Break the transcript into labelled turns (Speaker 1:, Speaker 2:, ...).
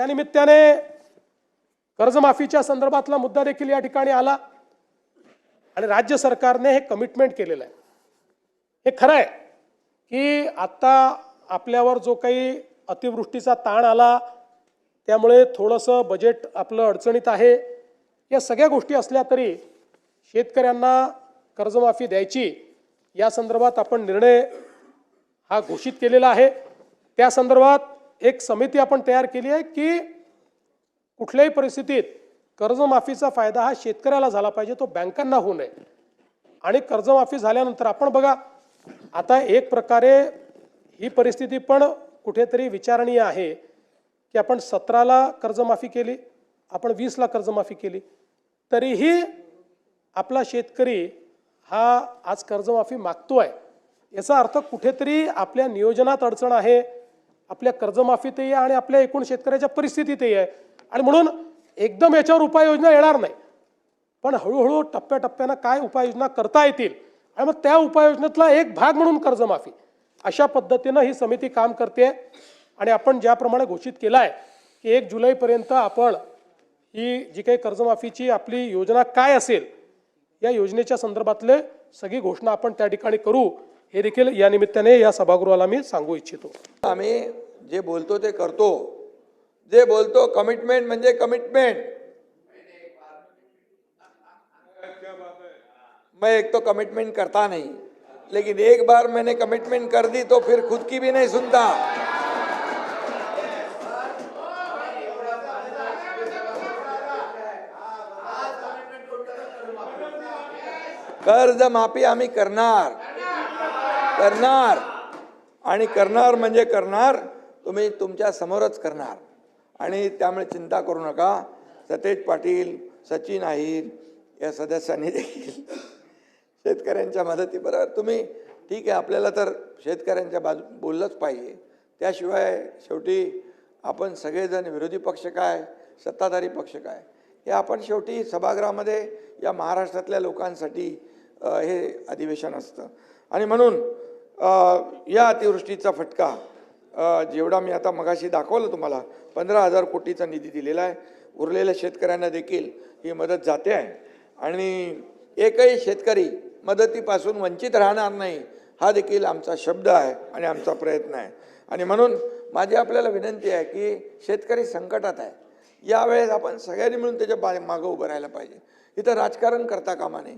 Speaker 1: त्या निमित्ताने कर्जमाफीच्या संदर्भातला मुद्दा देखील या ठिकाणी आला आणि राज्य सरकारने हे कमिटमेंट केलेलं आहे। हे खरं आहे की आता आपल्यावर जो काही अतिवृष्टीचा ताण आला त्यामुळे थोडंसं बजेट आपलं अडचणीत आहे। या सगळ्या गोष्टी असल्या तरी शेतकऱ्यांना कर्जमाफी द्यायची या संदर्भात आपण निर्णय हा घोषित केलेला आहे। त्या संदर्भात एक समिती आपण तयार केली आहे की कुठल्याही परिस्थितीत कर्जमाफीचा फायदा हा शेतकऱ्याला झाला पाहिजे, तो बँकांना होऊ नये। आणि कर्जमाफी झाल्यानंतर आपण बघा आता एक प्रकारे ही परिस्थिती पण कुठेतरी विचारणीय आहे की आपण 17ला कर्जमाफी केली, आपण 20ला कर्जमाफी केली, तरीही आपला शेतकरी हा आज कर्जमाफी मागतोय। याचा अर्थ कुठेतरी आपल्या नियोजनात अडचण आहे, आपल्या कर्जमाफीतही आणि आपल्या एकूण शेतकऱ्याच्या परिस्थितीतही आहे। आणि म्हणून एकदम याच्यावर उपाययोजना येणार नाही, पण हळूहळू टप्प्याटप्प्यानं काय उपाययोजना करता येतील आणि मग त्या उपाययोजनेतला एक भाग म्हणून कर्जमाफी अशा पद्धतीनं ही समिती काम करते। आणि आपण ज्याप्रमाणे घोषित केलं आहे की 1 जुलैपर्यंत आपण ही जी काही कर्जमाफीची आपली योजना काय असेल या योजनेच्या संदर्भातले सगळी घोषणा आपण त्या ठिकाणी करू, हे देखील या निमित्ताने या सभागृहाला मी सांगू इच्छितो।
Speaker 2: आम्ही जे बोलतो ते करतो, जे बोलतो कमिटमेंट म्हणजे कमिटमेंट। मैं एक तो कमिटमेंट करता नहीं, लेकिन एक बार मैंने कमिटमेंट कर दी तो फिर खुद की भी नहीं सुनता। कर्ज माफी आम्ही करणार आणि करणार म्हणजे करणार, तुम्ही तुमच्या समोरच करणार। आणि त्यामुळे चिंता करू नका। सतेज पाटील, सचिन अहिर या सदस्यांनी देखील शेतकऱ्यांच्या मदतीबरोबर तुम्ही ठीक आहे, आपल्याला तर शेतकऱ्यांच्या बाजू बोललंच पाहिजे। त्याशिवाय शेवटी आपण सगळेजण विरोधी पक्ष काय सत्ताधारी पक्ष काय हे आपण शेवटी सभागृहामध्ये या महाराष्ट्रातल्या लोकांसाठी हे अधिवेशन असतं। आणि म्हणून या अतिवृष्टीचा फटका जेवढा मी आता मगाशी दाखवलं तुम्हाला 15,000 कोटीचा निधी दिलेला आहे, उरलेल्या शेतकऱ्यांना देखील ही मदत जाते आहे आणि एकही शेतकरी मदतीपासून वंचित राहणार नाही हा देखील आमचा शब्द आहे आणि आमचा प्रयत्न आहे। आणि म्हणून माझी आपल्याला विनंती आहे की शेतकरी संकटात आहे, यावेळेस आपण सगळ्यांनी मिळून त्याच्या मागं उभं राहायला पाहिजे। इथं राजकारण करता कामा नये।